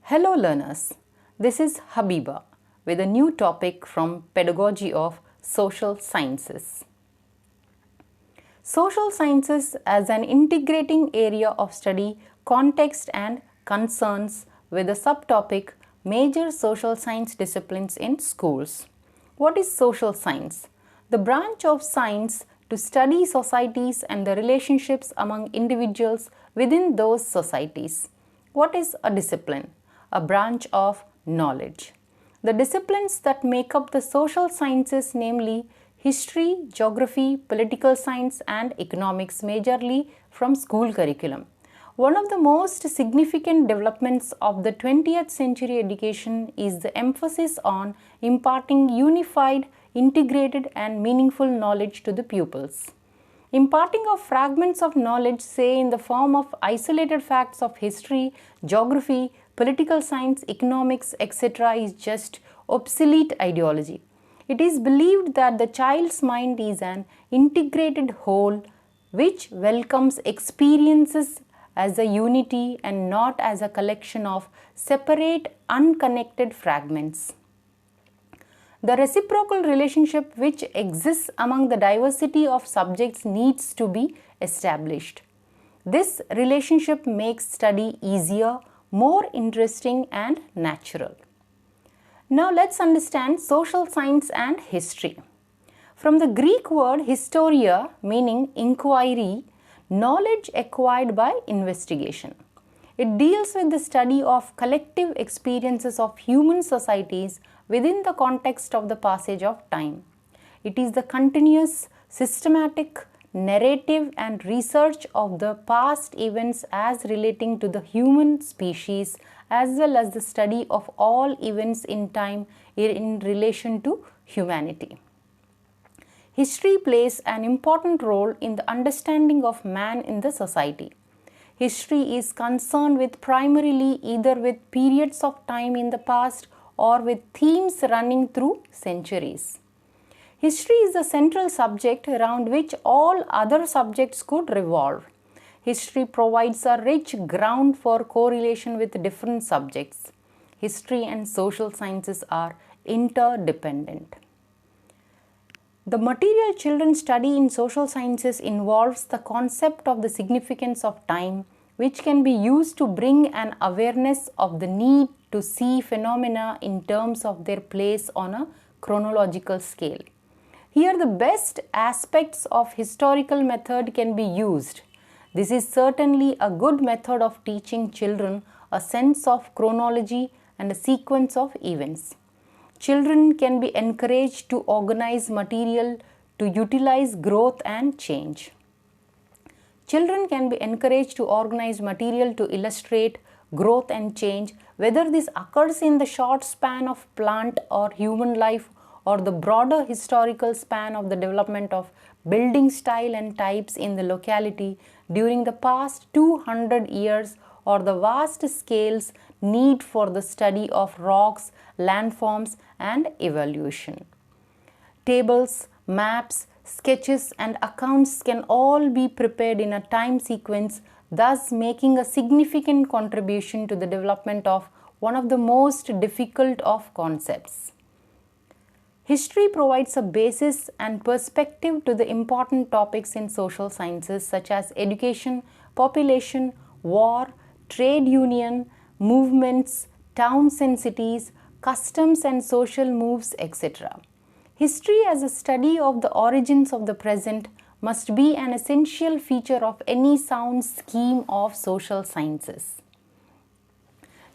Hello learners, this is Habiba with a new topic from Pedagogy of Social Sciences. Social sciences as an integrating area of study, context and concerns with a subtopic major social science disciplines in schools. What is social science? The branch of science to study societies and the relationships among individuals within those societies. What is a discipline? A branch of knowledge. The disciplines that make up the social sciences, namely history, geography, political science and economics, majorly from school curriculum. One of the most significant developments of the 20th century education is the emphasis on imparting unified, integrated and meaningful knowledge to the pupils. Imparting of fragments of knowledge, say in the form of isolated facts of history, geography, political science, economics, etc., is just obsolete ideology. It is believed that the child's mind is an integrated whole which welcomes experiences as a unity and not as a collection of separate, unconnected fragments. The reciprocal relationship which exists among the diversity of subjects needs to be established. This relationship makes study easier, more interesting and natural. Now let's understand social science and history. From the Greek word historia, meaning inquiry, knowledge acquired by investigation. It deals with the study of collective experiences of human societies within the context of the passage of time. It is the continuous, systematic, narrative and research of the past events as relating to the human species, as well as the study of all events in time in relation to humanity. History plays an important role in the understanding of man in the society. History is concerned with primarily either with periods of time in the past or with themes running through centuries. History is the central subject around which all other subjects could revolve. History provides a rich ground for correlation with different subjects. History and social sciences are interdependent. The material children study in social sciences involves the concept of the significance of time, which can be used to bring an awareness of the need to see phenomena in terms of their place on a chronological scale. Here the best aspects of historical method can be used. This is certainly a good method of teaching children a sense of chronology and a sequence of events. Children can be encouraged to organize material to utilize growth and change. Children can be encouraged to organize material to illustrate growth and change, whether this occurs in the short span of plant or human life or the broader historical span of the development of building style and types in the locality during the past 200 years or the vast scales need for the study of rocks, landforms and evolution. Tables, maps, sketches and accounts can all be prepared in a time sequence, thus making a significant contribution to the development of one of the most difficult of concepts. History provides a basis and perspective to the important topics in social sciences such as education, population, war, trade union, movements, towns and cities, customs and social moves, etc. History as a study of the origins of the present must be an essential feature of any sound scheme of social sciences.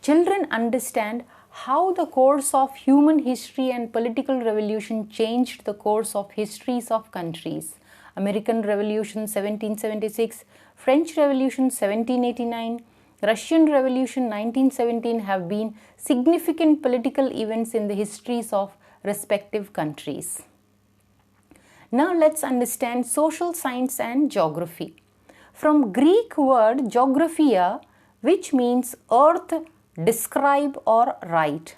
Children understand how the course of human history and political revolution changed the course of histories of countries. American Revolution 1776, French Revolution 1789, Russian Revolution 1917 have been significant political events in the histories of respective countries. Now let's understand social science and geography. From Greek word geographia, which means earth, describe or write.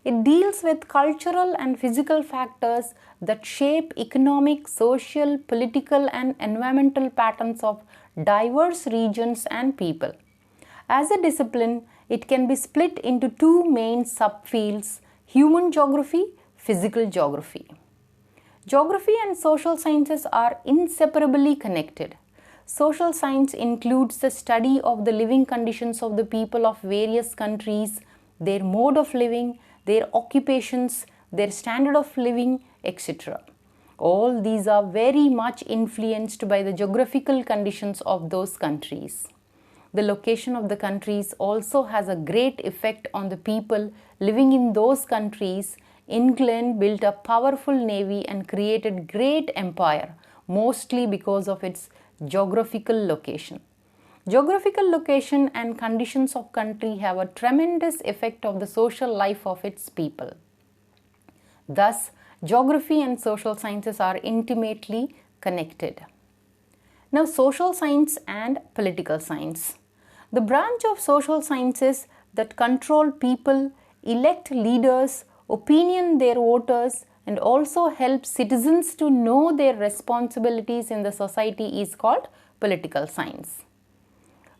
It deals with cultural and physical factors that shape economic, social, political and environmental patterns of diverse regions and people. As a discipline, it can be split into two main subfields: human geography, physical geography. Geography and social sciences are inseparably connected. Social science includes the study of the living conditions of the people of various countries, their mode of living, their occupations, their standard of living, etc. All these are very much influenced by the geographical conditions of those countries. The location of the countries also has a great effect on the people living in those countries. England built a powerful navy and created great empire, mostly because of its geographical location. Geographical location and conditions of country have a tremendous effect of the social life of its people. Thus, geography and social sciences are intimately connected. Now, social science and political science. The branch of social sciences that control people, elect leaders, opinion their voters, and also help citizens to know their responsibilities in the society is called political science.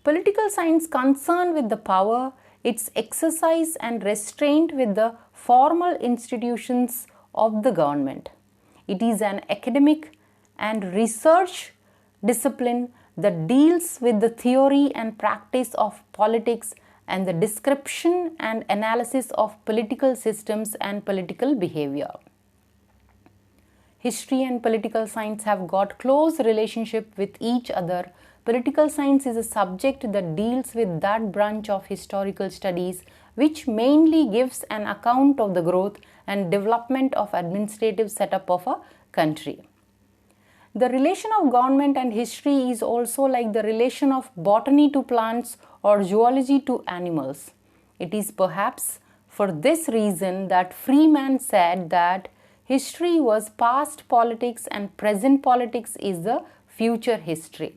Political science concerned with the power, its exercise and restraint with the formal institutions of the government. It is an academic and research discipline that deals with the theory and practice of politics and the description and analysis of political systems and political behavior. History and political science have got close relationship with each other. Political science is a subject that deals with that branch of historical studies which mainly gives an account of the growth and development of administrative setup of a country. The relation of government and history is also like the relation of botany to plants or zoology to animals. It is perhaps for this reason that Freeman said that history was past politics and present politics is the future history.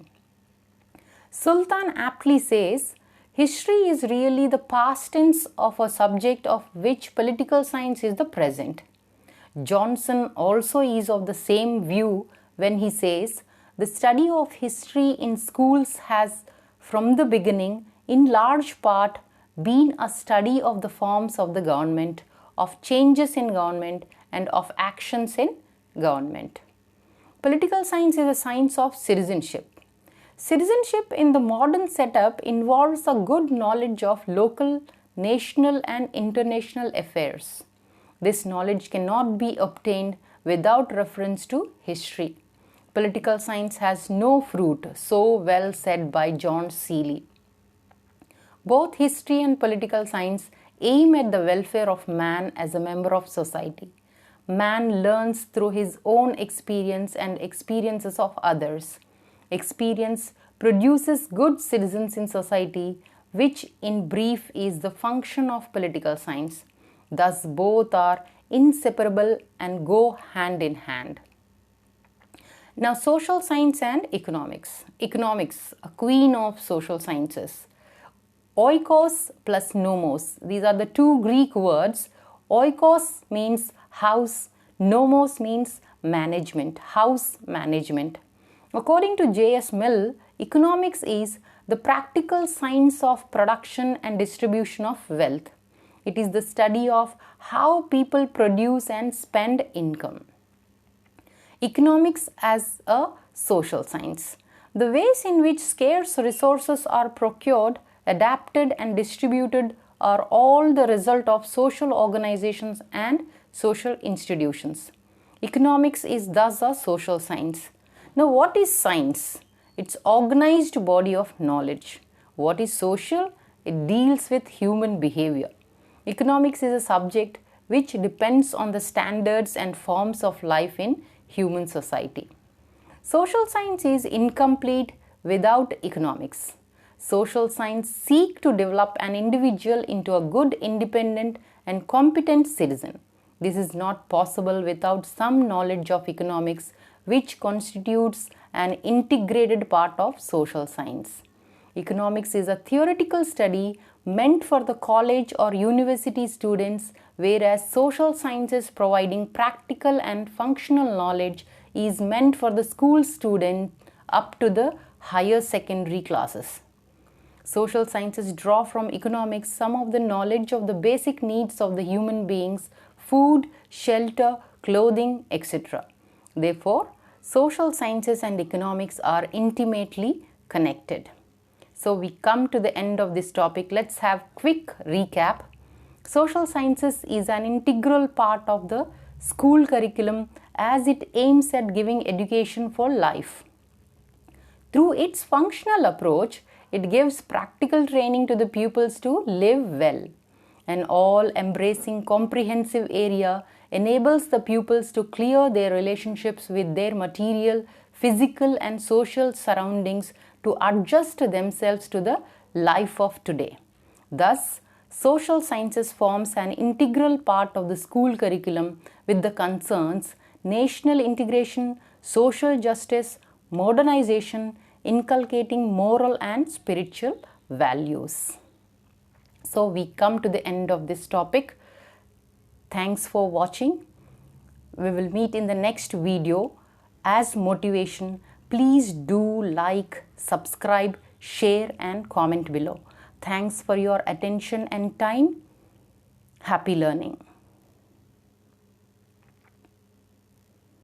Sultan aptly says, history is really the past tense of a subject of which political science is the present. Johnson also is of the same view when he says, the study of history in schools has from the beginning, in large part, been a study of the forms of the government, of changes in government, and of actions in government. Political science is a science of citizenship. Citizenship in the modern setup involves a good knowledge of local, national, and international affairs. This knowledge cannot be obtained without reference to history. Political science has no fruit, so well said by John Seeley. Both history and political science aim at the welfare of man as a member of society. Man learns through his own experience and experiences of others. Experience produces good citizens in society, which in brief is the function of political science. Thus, both are inseparable and go hand in hand. Now, social science and economics. Economics, a queen of social sciences. Oikos plus nomos. These are the two Greek words. Oikos means house, nomos means management, house management. According to J.S. Mill, economics is the practical science of production and distribution of wealth. It is the study of how people produce and spend income. Economics as a social science. The ways in which scarce resources are procured, adapted and distributed are all the result of social organizations and social institutions. Economics is thus a social science. Now, what is science? It's organized body of knowledge. What is social? It deals with human behavior. Economics is a subject which depends on the standards and forms of life in human society. Social science is incomplete without economics. Social science seeks to develop an individual into a good, independent and competent citizen. This is not possible without some knowledge of economics, which constitutes an integrated part of social science. Economics is a theoretical study meant for the college or university students, whereas social sciences providing practical and functional knowledge is meant for the school student up to the higher secondary classes. Social sciences draw from economics some of the knowledge of the basic needs of the human beings: food, shelter, clothing, etc. Therefore, social sciences and economics are intimately connected. So we come to the end of this topic. Let's have quick recap. Social sciences is an integral part of the school curriculum as it aims at giving education for life. Through its functional approach, it gives practical training to the pupils to live well. An all-embracing comprehensive area enables the pupils to clear their relationships with their material, physical and social surroundings to adjust themselves to the life of today. Thus, social sciences forms an integral part of the school curriculum with the concerns national integration, social justice, modernization, inculcating moral and spiritual values. So we come to the end of this topic. Thanks for watching. We will meet in the next video. As motivation, please do like, subscribe, share and comment below. Thanks for your attention and time. Happy learning.